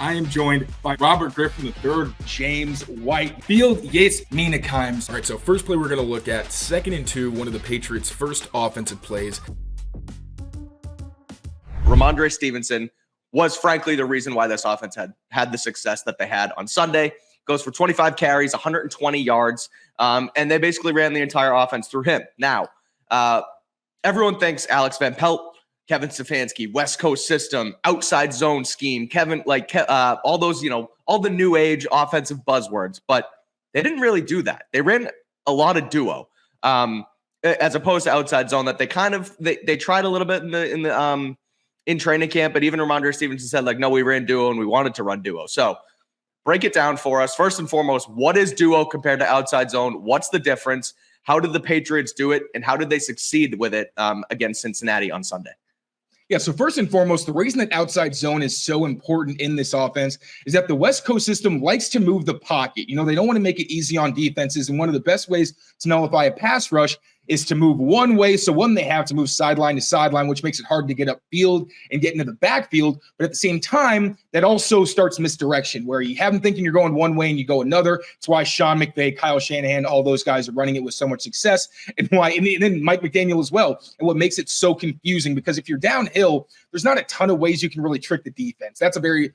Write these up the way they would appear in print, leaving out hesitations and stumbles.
I am joined by Robert Griffin III, James White, Field Yates Neenekeims. All right, so first play we're going to look at 2nd and 2, one of the Patriots' first offensive plays. Rhamondre Stevenson was frankly the reason why this offense had the success that they had on Sunday. Goes for 25 carries, 120 yards, and they basically ran the entire offense through him. Now, everyone thinks Alex Van Pelt, Kevin Stefanski, West Coast system, outside zone scheme, all those, all the new age offensive buzzwords, but they didn't really do that. They ran a lot of duo, as opposed to outside zone that they tried a little bit in training camp, but even Rhamondre Stevenson said no, we ran duo and we wanted to run duo. So break it down for us. First and foremost, what is duo compared to outside zone? What's the difference? How did the Patriots do it? And how did they succeed with it against Cincinnati on Sunday? Yeah, so first and foremost, the reason that outside zone is so important in this offense is that the West Coast system likes to move the pocket. They don't want to make it easy on defenses, and one of the best ways to nullify a pass rush is to move one way. So they have to move sideline to sideline, which makes it hard to get upfield and get into the backfield. But at the same time, that also starts misdirection, where you have them thinking you're going one way and you go another. It's why Sean McVay, Kyle Shanahan, all those guys are running it with so much success, and then Mike McDaniel as well. And what makes it so confusing, because if you're downhill, there's not a ton of ways you can really trick the defense. That's a very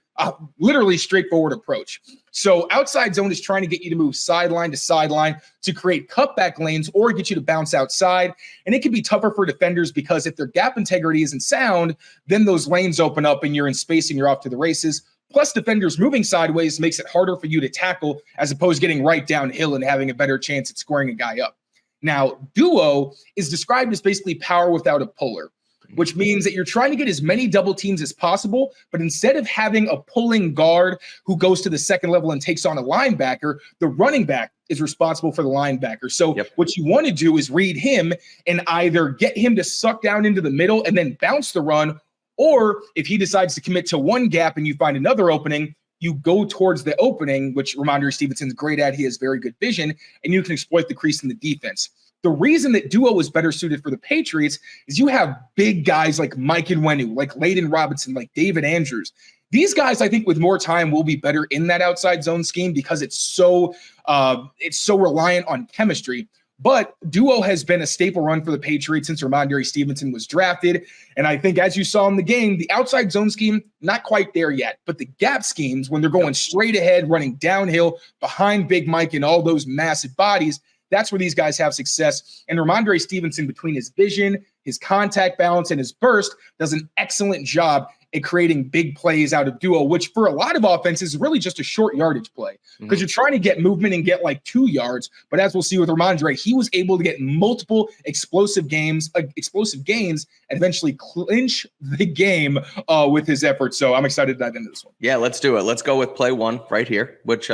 literally straightforward approach. So outside zone is trying to get you to move sideline to sideline to create cutback lanes or get you to bounce outside. And it can be tougher for defenders because if their gap integrity isn't sound, then those lanes open up and you're in space and you're off to the races. Plus, defenders moving sideways makes it harder for you to tackle as opposed to getting right downhill and having a better chance at squaring a guy up. Now, duo is described as basically power without a puller, which means that you're trying to get as many double teams as possible, but instead of having a pulling guard who goes to the second level and takes on a linebacker, the running back is responsible for the linebacker. So What you want to do is read him and either get him to suck down into the middle and then bounce the run, or if he decides to commit to one gap and you find another opening, you go towards the opening, which Rhamondre Stevenson's great at. He has very good vision, and you can exploit the crease in the defense. The reason that duo is better suited for the Patriots is you have big guys like Mike Kadlick, like Layden Robinson, like David Andrews. These guys, I think, with more time will be better in that outside zone scheme because it's so reliant on chemistry. But duo has been a staple run for the Patriots since Rhamondre Stevenson was drafted. And I think, as you saw in the game, the outside zone scheme, not quite there yet. But the gap schemes, when they're going straight ahead, running downhill behind Big Mike and all those massive bodies, that's where these guys have success. And Rhamondre Stevenson, between his vision, his contact balance, and his burst, does an excellent job at creating big plays out of duo, which for a lot of offenses is really just a short yardage play because you're trying to get movement and get 2 yards. But as we'll see with Rhamondre, he was able to get multiple explosive gains, and eventually clinch the game with his efforts. So I'm excited to dive into this one. Yeah, let's do it. Let's go with play one right here, which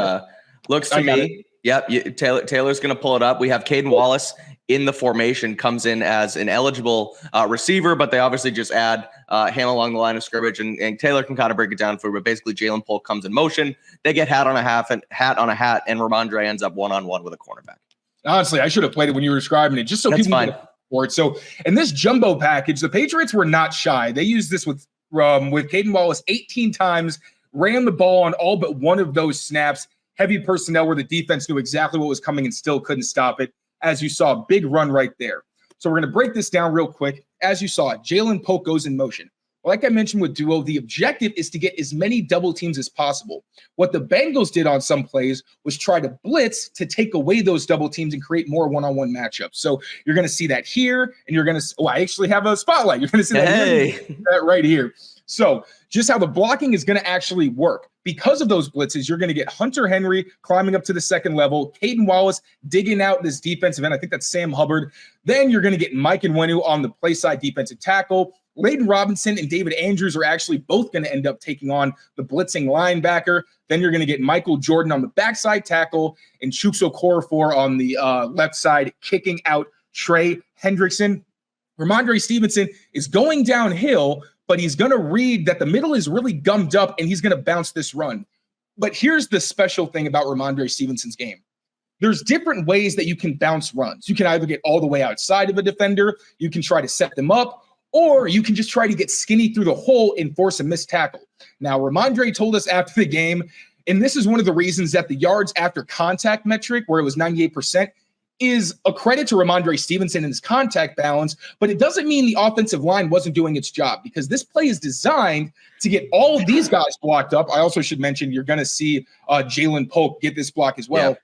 looks to me. Yep, Taylor's going to pull it up. We have Caden Wallace in the formation, comes in as an eligible receiver, but they obviously just add him along the line of scrimmage, and Taylor can kind of break it down for you. But basically, Jalen Polk comes in motion. They get hat on a hat, and Rhamondre ends up one-on-one with a cornerback. Honestly, I should have played it when you were describing it, just so That's people fine. can afford. So in this jumbo package, the Patriots were not shy. They used this with Caden Wallace 18 times, ran the ball on all but one of those snaps. Heavy personnel where the defense knew exactly what was coming and still couldn't stop it. As you saw, big run right there. So we're going to break this down real quick. As you saw, Jalen Polk goes in motion. Like I mentioned with duo, the objective is to get as many double teams as possible. What the Bengals did on some plays was try to blitz to take away those double teams and create more one-on-one matchups. So you're going to see that here, and you're going to – I actually have a spotlight. You're going to see that right here. So just how the blocking is going to actually work. Because of those blitzes, you're going to get Hunter Henry climbing up to the second level, Caden Wallace digging out this defensive end. I think that's Sam Hubbard. Then you're going to get Mike Nwenu on the play side defensive tackle. Layden Robinson and David Andrews are actually both going to end up taking on the blitzing linebacker. Then you're going to get Michael Jordan on the backside tackle and Chuks Okorafor on the left side, kicking out Trey Hendrickson. Rhamondre Stevenson is going downhill, but he's going to read that the middle is really gummed up and he's going to bounce this run. But here's the special thing about Rhamondre Stevenson's game. There's different ways that you can bounce runs. You can either get all the way outside of a defender, you can try to set them up, or you can just try to get skinny through the hole and force a missed tackle. Now, Rhamondre told us after the game, and this is one of the reasons that the yards after contact metric, where it was 98%, is a credit to Rhamondre Stevenson and his contact balance, but it doesn't mean the offensive line wasn't doing its job, because this play is designed to get all of these guys blocked up. I also should mention you're going to see Jalen Polk get this block as well. Yeah.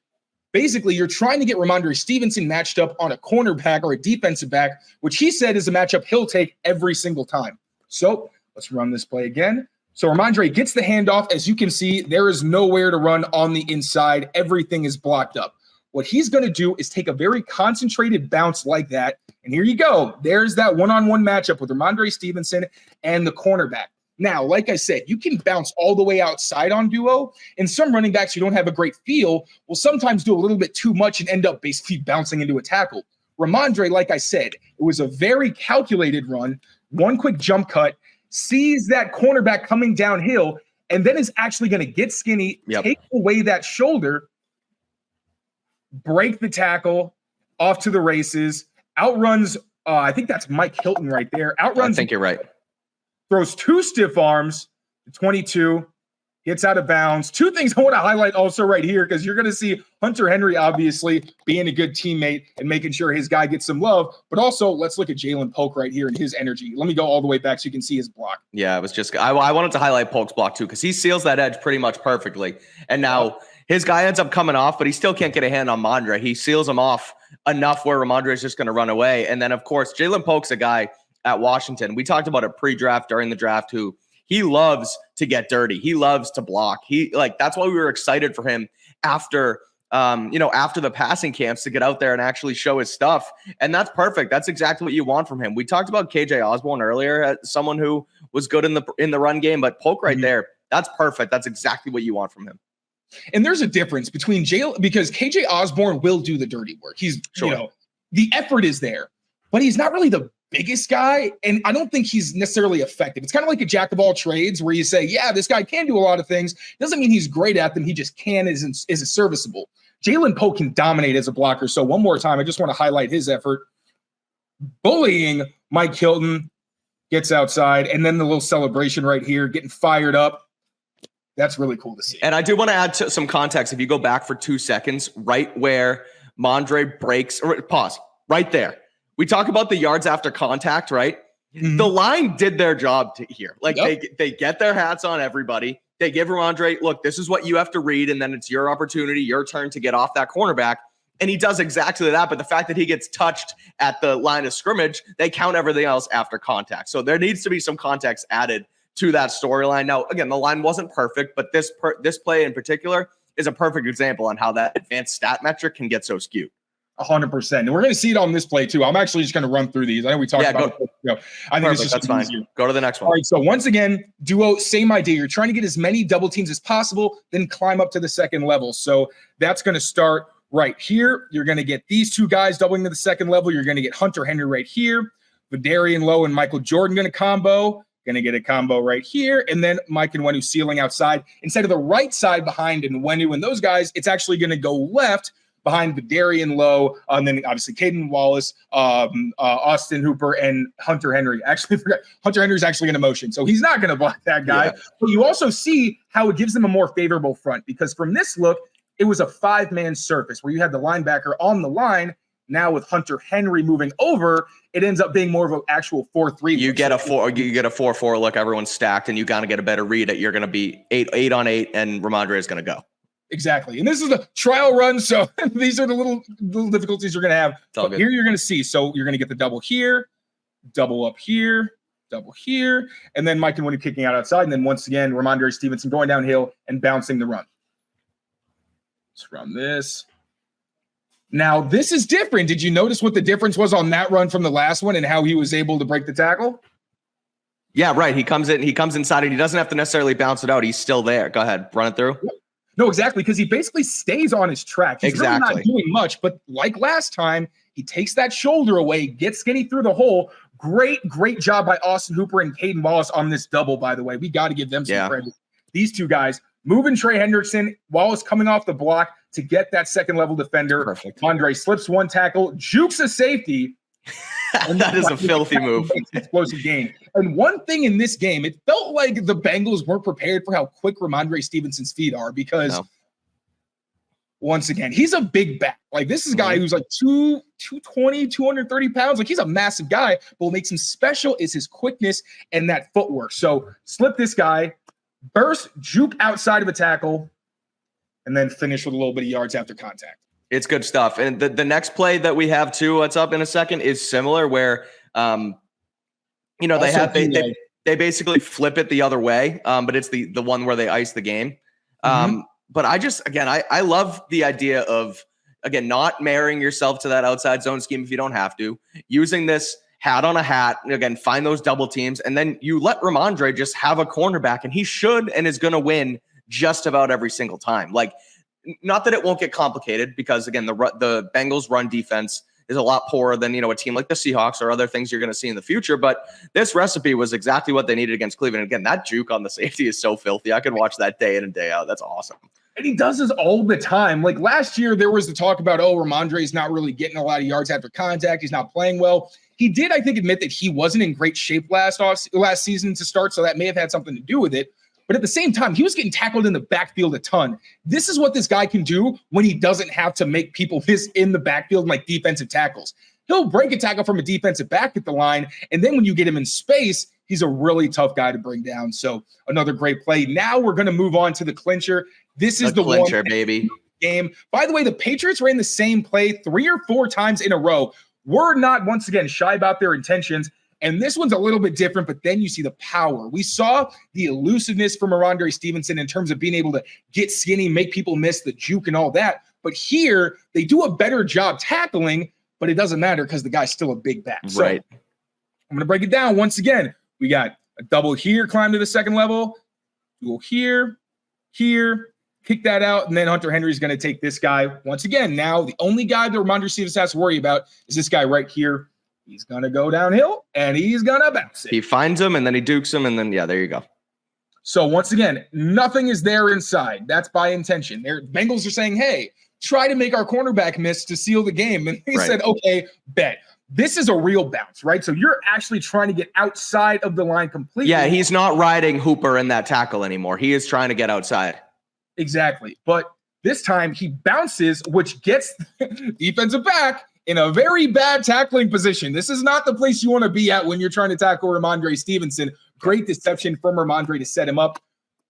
Basically, you're trying to get Rhamondre Stevenson matched up on a cornerback or a defensive back, which he said is a matchup he'll take every single time. So let's run this play again. So Rhamondre gets the handoff. As you can see, there is nowhere to run on the inside. Everything is blocked up. What he's going to do is take a very concentrated bounce like that. And here you go. There's that one-on-one matchup with Rhamondre Stevenson and the cornerback. Now, like I said, you can bounce all the way outside on duo. And some running backs who don't have a great feel will sometimes do a little bit too much and end up basically bouncing into a tackle. Rhamondre, like I said, it was a very calculated run, one quick jump cut, sees that cornerback coming downhill, and then is actually going to get skinny, take away that shoulder, break the tackle, off to the races, outruns, I think that's Mike Hilton right there. Outruns. I think you're right. Throws two stiff arms, 22, gets out of bounds. Two things I want to highlight also right here, because you're going to see Hunter Henry obviously being a good teammate and making sure his guy gets some love. But also, let's look at Jalen Polk right here and his energy. Let me go all the way back so you can see his block. Yeah, it was just – I wanted to highlight Polk's block too, because he seals that edge pretty much perfectly. And now his guy ends up coming off, but he still can't get a hand on Rhamondre. He seals him off enough where Rhamondre is just going to run away. And then, of course, Jalen Polk's a guy at Washington. We talked about it pre-draft, during the draft, who he loves to get dirty. He loves to block. That's why we were excited for him after the passing camps, to get out there and actually show his stuff. And that's perfect. That's exactly what you want from him. We talked about KJ Osborne earlier as someone who was good in the run game, but Polk right there, that's perfect. That's exactly what you want from him. And there's a difference between because KJ Osborne will do the dirty work. He's, the effort is there, but he's not really the biggest guy, and I don't think he's necessarily effective. It's kind of like a jack of all trades, where you say, yeah, this guy can do a lot of things. Doesn't mean he's great at them. He just is serviceable. Jalen Polk can dominate as a blocker. So one more time, I just want to highlight his effort. Bullying Mike Hilton, gets outside, and then the little celebration right here, getting fired up. That's really cool to see. And I do want to add some context. If you go back for 2 seconds, right where Rhamondre breaks, or pause, right there. We talk about the yards after contact, right? Mm-hmm. The line did their job here. They get their hats on everybody. They give Rhamondre, look, this is what you have to read, and then it's your opportunity, your turn to get off that cornerback. And he does exactly that. But the fact that he gets touched at the line of scrimmage, they count everything else after contact. So there needs to be some context added to that storyline. Now, again, the line wasn't perfect, but this play in particular is a perfect example on how that advanced stat metric can get so skewed. 100%. And we're going to see it on this play too. I'm actually just going to run through these. I know we talked about it. I think it's just that's fine. Easier. Go to the next one. All right. So once again, duo, same idea. You're trying to get as many double teams as possible, then climb up to the second level. So that's going to start right here. You're going to get these two guys doubling to the second level. You're going to get Hunter Henry right here. Vidarian Lowe and Michael Jordan going to combo. Going to get a combo right here. And then Mike and Nwenu sealing outside. Instead of the right side behind Nwenu and those guys, it's actually going to go left behind Vidarian Lowe, and then obviously Caden Wallace, Austin Hooper, and Hunter Henry. Actually, Hunter Henry's actually in motion, so he's not going to block that guy. Yeah. But you also see how it gives them a more favorable front, because from this look, it was a 5-man surface where you had the linebacker on the line. Now with Hunter Henry moving over, it ends up being more of an actual 4-3. You get a 4-4 look. Everyone's stacked, and you got to get a better read that you're going to be 8 on 8, and Rhamondre is going to go. Exactly. And this is a trial run, so these are the little difficulties you're going to have. But here you're going to see. So you're going to get the double here, double up here, double here, and then Mike and Winnie kicking outside. And then once again, Rhamondre Stevenson going downhill and bouncing the run. Let's run this. Now, this is different. Did you notice what the difference was on that run from the last one and how he was able to break the tackle? Yeah, right. He comes inside, and he doesn't have to necessarily bounce it out. He's still there. Go ahead. Run it through. No, exactly, because he basically stays on his track. He's really not doing much, but like last time, he takes that shoulder away, gets skinny through the hole. Great job by Austin Hooper and Caden Wallace on this double, by the way. We got to give them some credit. These two guys moving Trey Hendrickson, Wallace coming off the block to get that second-level defender. Perfect. Andre slips one tackle, jukes a safety, And that is a filthy move. Explosive game. And one thing in this game, it felt like the Bengals weren't prepared for how quick Rhamondre Stevenson's feet are because once again, he's a big back. Like this is a guy who's like 220, 230 pounds. Like he's a massive guy, but what makes him special is his quickness and that footwork. So slip this guy, burst, juke outside of a tackle, and then finish with a little bit of yards after contact. It's good stuff. And the next play that we have too, what's up in a second, is similar where, they basically flip it the other way, but it's the one where they ice the game. But I love the idea of, again, not marrying yourself to that outside zone scheme if you don't have to, using this hat on a hat, again, find those double teams, and then you let Rhamondre just have a cornerback, and he should and is going to win just about every single time. Like, not that it won't get complicated because, again, the Bengals run defense is a lot poorer than, a team like the Seahawks or other things you're going to see in the future. But this recipe was exactly what they needed against Cleveland. And again, that juke on the safety is so filthy. I could watch that day in and day out. That's awesome. And he does this all the time. Like last year, there was the talk about, Rhamondre is not really getting a lot of yards after contact. He's not playing well. He did, I think, admit that he wasn't in great shape last season to start, so that may have had something to do with it. But at the same time, he was getting tackled in the backfield a ton. This is what this guy can do when he doesn't have to make people miss in the backfield like defensive tackles. He'll break a tackle from a defensive back at the line, and then when you get him in space, he's a really tough guy to bring down. So another great play. Now we're going to move on to the clincher. This is the clincher, baby. Game. By the way, the Patriots ran the same play 3 or 4 times in a row. We're not, once again, shy about their intentions. And this one's a little bit different, but then you see the power. We saw the elusiveness from Rhamondre Stevenson in terms of being able to get skinny, make people miss the juke and all that. But here, they do a better job tackling, but it doesn't matter because the guy's still a big back. So right. I'm going to break it down once again. We got a double here, climb to the second level, dual here, kick that out, and then Hunter Henry's going to take this guy. Once again, now the only guy that Rhamondre Stevenson has to worry about is this guy right here. He's going to go downhill, and he's going to bounce it. He finds him, and then he dukes him, and then, there you go. So, once again, nothing is there inside. That's by intention. Bengals are saying, hey, try to make our cornerback miss to seal the game. And he said, okay, bet. This is a real bounce, right? So, you're actually trying to get outside of the line completely. Yeah, he's not riding Hooper in that tackle anymore. He is trying to get outside. Exactly. But this time, he bounces, which gets defensive back in a very bad tackling position. This is not the place you want to be at when you're trying to tackle Rhamondre Stevenson. Great deception from Rhamondre to set him up.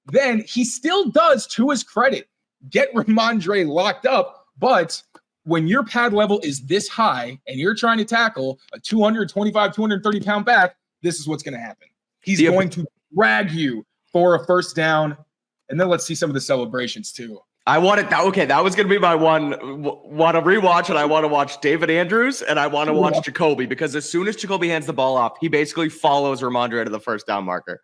Then he still does, to his credit, get Rhamondre locked up. But when your pad level is this high and you're trying to tackle a 225, 230-pound back, this is what's going to happen. He's going to drag you for a first down. And then let's see some of the celebrations too. I wanted that. Okay, that was going to be my one. Want to rewatch, and I want to watch David Andrews, and I want to watch Jacoby, because as soon as Jacoby hands the ball off, he basically follows Rhamondre to the first down marker.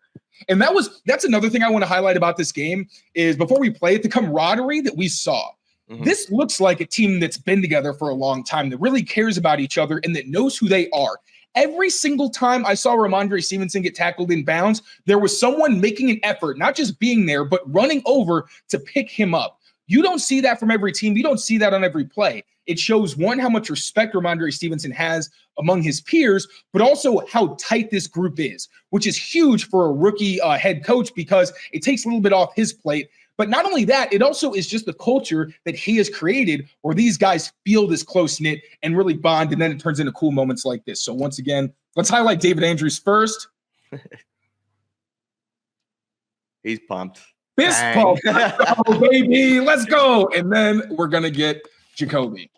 And that's another thing I want to highlight about this game is before we play it, the camaraderie that we saw. This looks like a team that's been together for a long time, that really cares about each other and that knows who they are. Every single time I saw Rhamondre Stevenson get tackled in bounds, there was someone making an effort, not just being there, but running over to pick him up. You don't see that from every team. You don't see that on every play. It shows, one, how much respect Rhamondre Stevenson has among his peers, but also how tight this group is, which is huge for a rookie head coach because it takes a little bit off his plate. But not only that, it also is just the culture that he has created where these guys feel this close-knit and really bond, and then it turns into cool moments like this. So once again, let's highlight David Andrews first. He's pumped. Fist pump. Let's go, baby. Let's go. And then we're going to get Jacoby.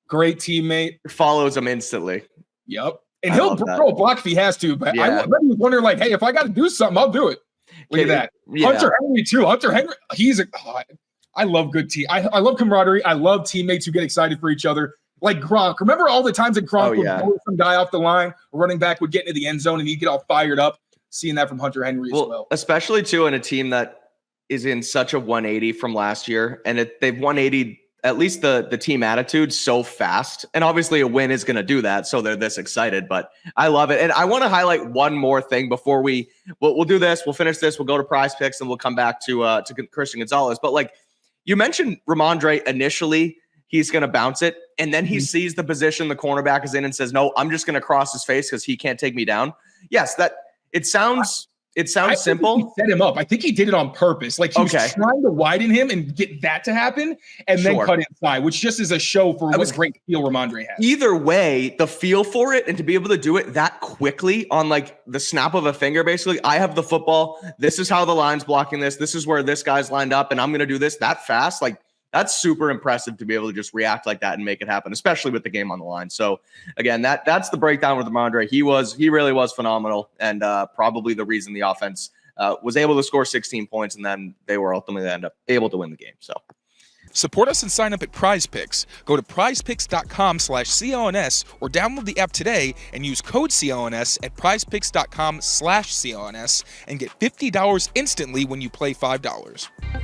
Great teammate. Follows him instantly. Yep. And he'll throw a block if he has to. But I was wondering, like, hey, if I got to do something, I'll do it. Look at that. Yeah. Hunter Henry, too. Hunter Henry, I love good team. I love camaraderie. I love teammates who get excited for each other. Like Gronk. Remember all the times that Gronk would pull some guy off the line, or running back would get into the end zone, and he'd get all fired up? Seeing that from Hunter Henry as well. Especially, too, in a team that is in such a 180 from last year, and they've 180 at least the team attitude so fast. And obviously a win is going to do that, so they're this excited. But I love it. And I want to highlight one more thing before we'll do this. We'll finish this. We'll go to prize picks, and we'll come back to Christian Gonzalez. But like you mentioned, Rhamondre initially, he's going to bounce it. And then he sees the position the cornerback is in and says, no, I'm just going to cross his face because he can't take me down. Yes, it sounds simple. He set him up. I think he did it on purpose. Like he was trying to widen him and get that to happen and then cut inside, which just is a show for what great feel Rhamondre has. Either way, the feel for it and to be able to do it that quickly on like the snap of a finger, basically, I have the football. This is how the line's blocking this. This is where this guy's lined up and I'm going to do this that fast. Like that's super impressive to be able to just react like that and make it happen, especially with the game on the line. So again, that's the breakdown with Rhamondre. He really was phenomenal and probably the reason the offense was able to score 16 points and then they were ultimately able to win the game. So support us and sign up at Prize Picks. Go to prizepicks.com/CLNS or download the app today and use code CLNS at prizepicks.com/CLNS and get $50 instantly when you play $5.